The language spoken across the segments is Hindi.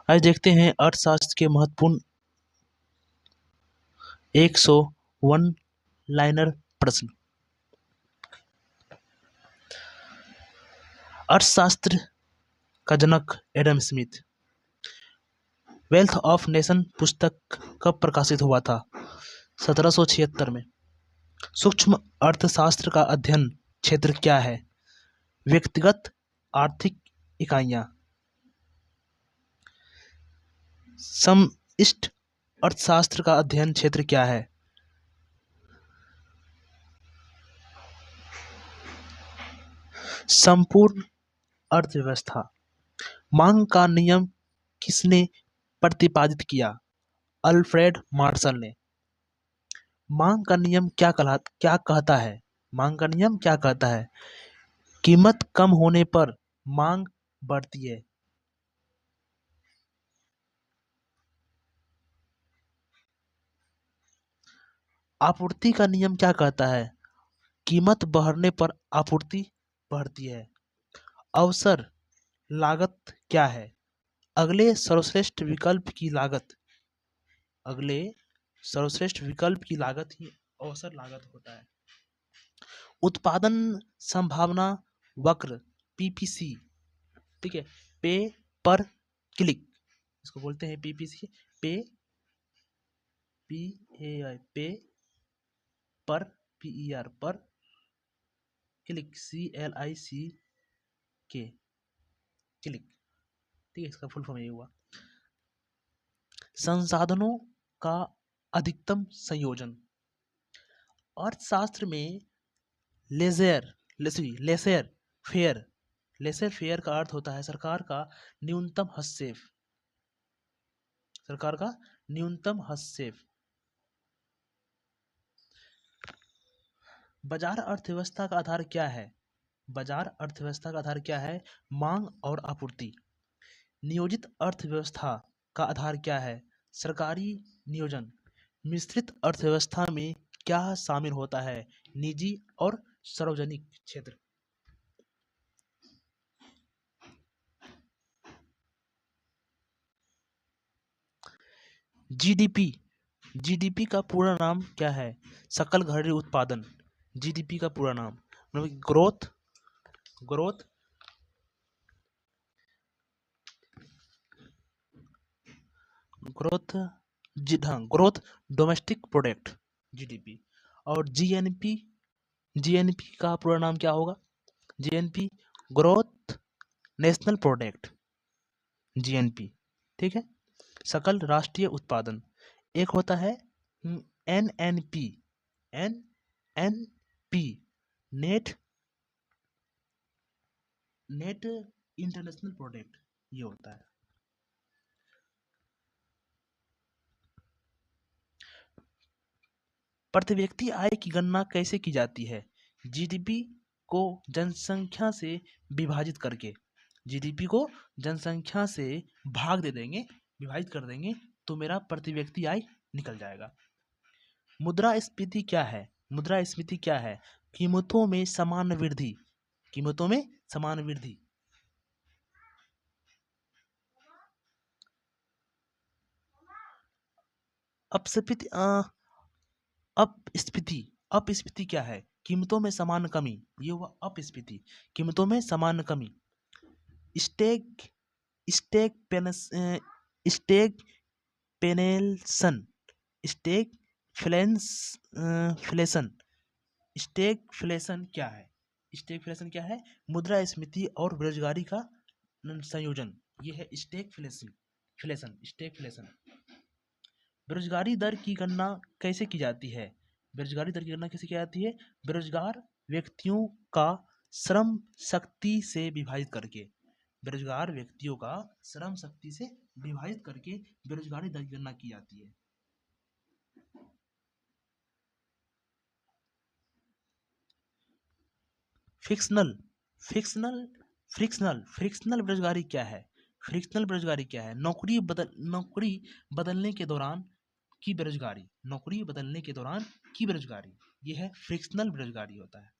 आज देखते हैं अर्थशास्त्र के महत्वपूर्ण 101 लाइनर प्रश्न। अर्थशास्त्र का जनक Adam Smith. Wealth of nation पुस्तक कब प्रकाशित हुआ था? 1776 में। सूक्ष्म अर्थशास्त्र का अध्ययन क्षेत्र क्या है? व्यक्तिगत आर्थिक इकाइयां। समष्टि अर्थशास्त्र का अध्ययन क्षेत्र क्या है? संपूर्ण अर्थव्यवस्था। मांग का नियम किसने प्रतिपादित किया? अल्फ्रेड मार्शल ने। मांग का नियम क्या कहता है? मांग का नियम क्या कहता है? कीमत कम होने पर मांग बढ़ती है। आपूर्ति का नियम क्या कहता है? कीमत बढ़ने पर आपूर्ति बढ़ती है। अवसर लागत क्या है? अगले सर्वश्रेष्ठ विकल्प की लागत। अगले सर्वश्रेष्ठ विकल्प की लागत ही अवसर लागत होता है। उत्पादन संभावना वक्र पीपीसी, ठीक है, पे पर क्लिक, इसको बोलते हैं पीपीसी, पे पे पर पीईआर पर क्लिक, CLIC क्लिक, ठीक है, इसका फुल फॉर्म ये हुआ। संसाधनों का अधिकतम संयोजन। अर्थशास्त्र में लेजर फेयर का अर्थ होता है सरकार का न्यूनतम हस्तक्षेप। सरकार का न्यूनतम हस्तक्षेप। बाजार अर्थव्यवस्था का आधार क्या है? बाजार अर्थव्यवस्था का आधार क्या है? मांग और आपूर्ति। नियोजित अर्थव्यवस्था का आधार क्या है? सरकारी नियोजन। मिश्रित अर्थव्यवस्था में क्या शामिल होता है? निजी और सार्वजनिक क्षेत्र। जीडीपी का पूरा नाम क्या है? सकल घरेलू उत्पादन। जीडीपी का पूरा नाम growth growth domestic product, GDP. और जीएनपी का पूरा नाम क्या होगा? GNP growth national product, GNP, ठीक है। सकल राष्ट्रीय उत्पादन। एक होता है एनएनपी, नेट इंटरनेशनल प्रोडक्ट, ये होता है। प्रति व्यक्ति आय की गणना कैसे की जाती है? जीडीपी को जनसंख्या से विभाजित करके। जीडीपी को जनसंख्या से भाग दे देंगे, विभाजित कर देंगे, तो मेरा प्रति व्यक्ति आय निकल जाएगा। मुद्रास्फीति क्या है? मुद्रास्फीति क्या है? कीमतों में समान वृद्धि। कीमतों में समान वृद्धि। अपस्फीति क्या है? कीमतों में समान कमी, ये हुआ अपस्फीति, कीमतों में समान कमी। स्टैगफ्लेशन क्या है? स्टैगफ्लेशन क्या है? मुद्रास्फीति और बेरोजगारी का संयोजन, ये है स्टैगफ्लेशन। बेरोजगारी दर की गणना कैसे की जाती है? बेरोजगारी दर की गणना कैसे की जाती है? बेरोजगार व्यक्तियों का श्रम शक्ति से विभाजित करके। बेरोजगार व्यक्तियों का श्रम शक्ति से विभाजित करके बेरोजगारी दर की गणना की जाती है। फ्रिक्शनल बेरोजगारी क्या है? फ्रिक्शनल बेरोजगारी क्या है? नौकरी बदलने के दौरान की बेरोजगारी। नौकरी बदलने के दौरान की बेरोजगारी, ये है फ्रिक्शनल बेरोजगारी होता है।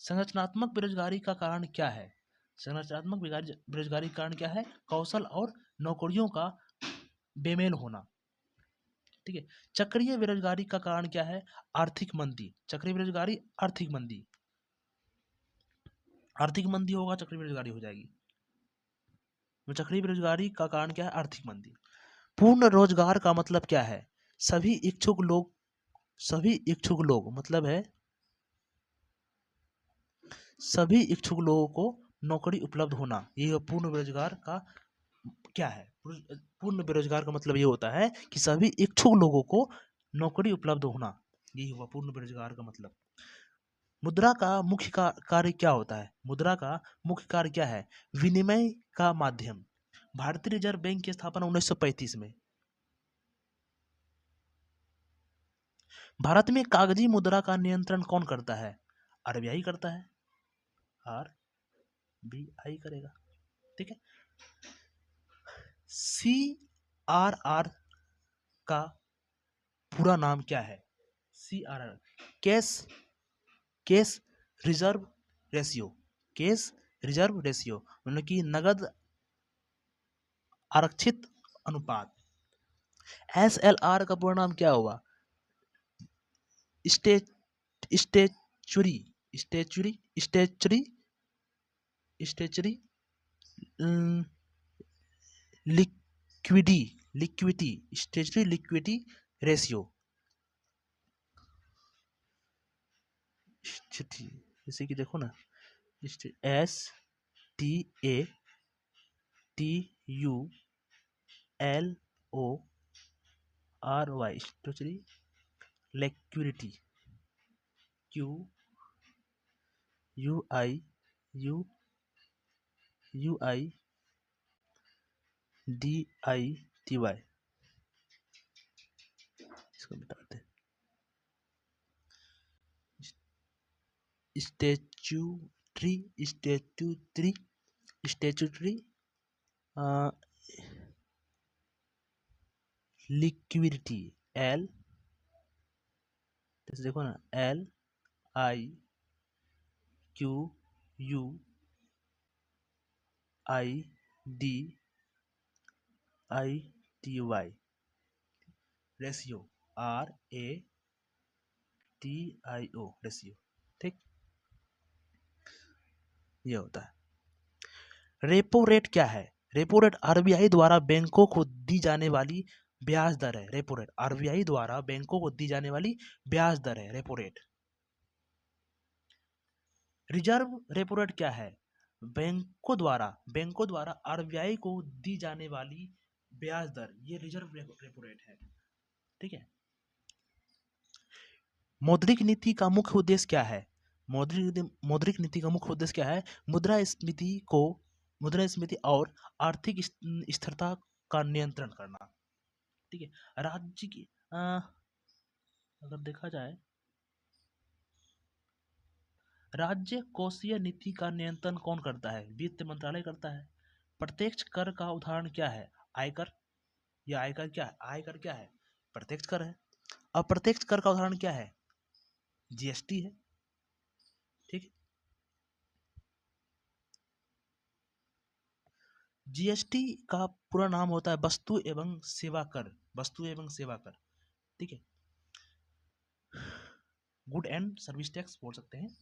संरचनात्मक बेरोजगारी का कारण क्या है? संरचनात्मक बेरोजगारी का कारण क्या है? कौशल और नौकरियों का बेमेल होना। ठीक है। चक्रीय बेरोजगारी का कारण क्या है? आर्थिक मंदी। चक्रीय बेरोजगारी, आर्थिक मंदी। आर्थिक मंदी होगा, चक्रीय बेरोजगारी हो जाएगी। तो चक्रीय बेरोजगारी का कारण क्या है? आर्थिक मंदी। पूर्ण रोजगार का मतलब क्या है? सभी इच्छुक लोग, सभी इच्छुक लोग मतलब है सभी इच्छुक लोगों को नौकरी उपलब्ध होना। ये पूर्ण बेरोजगार का क्या है? पूर्ण बेरोजगार का मतलब ये होता है कि सभी इच्छुक लोगों को नौकरी उपलब्ध होना। यही हुआ पूर्ण बेरोजगार का मतलब। मुद्रा का मुख्य कार्य क्या होता है? मुद्रा का मुख्य कार्य क्या है? विनिमय का माध्यम। भारतीय रिजर्व बैंक की स्थापना 1935 में। भारत में कागजी मुद्रा का नियंत्रण कौन करता है? आरबीआई करता है। आरबीआई करेगा। ठीक है। सीआरआर का पूरा नाम क्या है? CRR, cash cash reserve ratio. Cash reserve ratio मतलब कि नगद आरक्षित अनुपात। एसएलआर का पूरा नाम क्या हुआ? Stay statutory statutory statutory statutory liquidy liquidity statutory liquidity ratio. जैसे कि देखो ना, STATULORY स्टेचुरी लिक्विडिटी। QUIUIDITY, इसको बताते हैं। Statutory statutory statutory liquidity. L, जैसे देखो ना, LIQUIDITY रेशियो। RATIO ratio. ठीक, ये होता है। रेपो रेट क्या है? रेपो रेट आरबीआई द्वारा बैंकों को दी जाने वाली ब्याज दर है। रेपो रेट आरबीआई द्वारा बैंकों को दी जाने वाली ब्याज दर है, repo rate. Reserve repo rate क्या है? बैंकों द्वारा आरबीआई को दी जाने वाली ब्याज दर, ये रिजर्व रेपो रेट है। ठीक है। मौद्रिक नीति का मुख्य उद्देश्य क्या है? मौद्रिक नीति का मुख्य उद्देश्य क्या है? मुद्रास्फीति और आर्थिक स्थिरता का नियंत्रण करना। ठीक है। राज्य की अगर देखा जाए, राज्य कोषीय नीति का नियंत्रण कौन करता है? वित्त मंत्रालय करता है। प्रत्यक्ष कर का उदाहरण क्या है? आयकर। या आयकर क्या है? आयकर क्या है? प्रत्यक्ष कर है। अप्रत्यक्ष कर का उदाहरण क्या है? जीएसटी है। ठीक है। जीएसटी का पूरा नाम होता है वस्तु एवं सेवा कर। वस्तु एवं सेवा कर। ठीक है। गुड एंड सर्विस टैक्स बोल सकते हैं।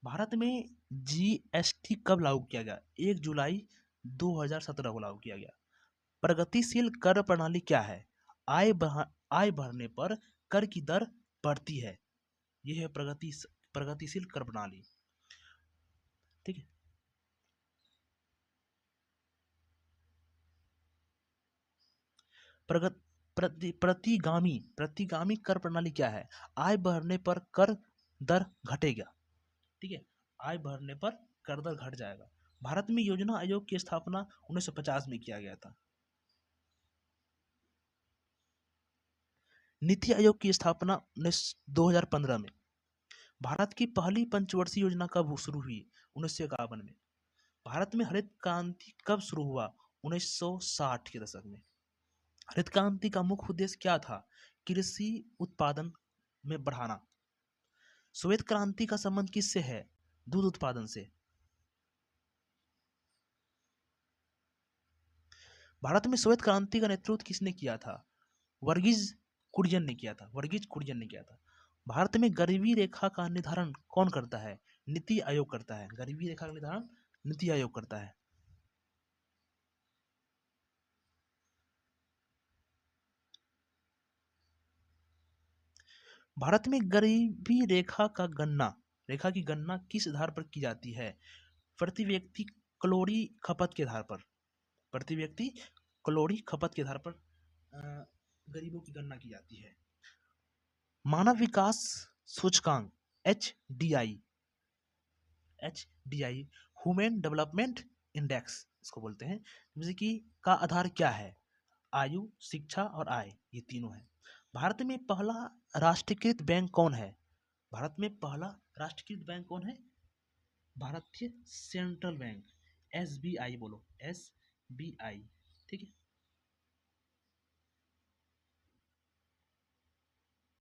भारत में जीएसटी कब लागू किया गया? 1 जुलाई 2017 को लागू किया गया। प्रगतिशील कर प्रणाली क्या है? आय बढ़ने पर कर की दर बढ़ती है। यह है प्रगतिशील कर प्रणाली। ठीक है। प्रतिगामी कर प्रणाली क्या है? आय बढ़ने पर कर दर घटेगा। ठीक है। आय बढ़ने पर कर दर घट जाएगा। भारत में योजना आयोग की स्थापना 1950 में किया गया था। नीति आयोग की स्थापना 2015 में। भारत की पहली पंचवर्षीय योजना कब शुरू हुई? 1951 में। भारत में हरित क्रांति कब शुरू हुआ? 1960 के दशक में। हरित क्रांति का मुख्य उद्देश्य क्या था? कृषि उत्पादन में बढ़ाना। श्वेत क्रांति का संबंध किससे है? दूध उत्पादन से। भारत में श्वेत क्रांति का नेतृत्व किसने किया था? वर्गीज कुरियन ने किया था। वर्गीज कुरियन ने किया था। भारत में गरीबी रेखा का निर्धारण कौन करता है? नीति आयोग करता है। गरीबी रेखा का निर्धारण नीति आयोग करता है। भारत में गरीबी रेखा की गणना किस आधार पर की जाती है? प्रति व्यक्ति कैलोरी खपत के आधार पर। प्रति व्यक्ति कैलोरी खपत के आधार पर गरीबों की गणना की जाती है। मानव विकास सूचकांक H D I human development index इसको बोलते हैं, जैसे कि का आधार क्या है? आयु, शिक्षा और आय, ये तीनों है। भारत में पहला राष्ट्रीयकृत बैंक कौन है? भारत में पहला राष्ट्रीयकृत बैंक कौन है? भारतीय सेंट्रल बैंक, SBI बोलो, SBI। ठीक है।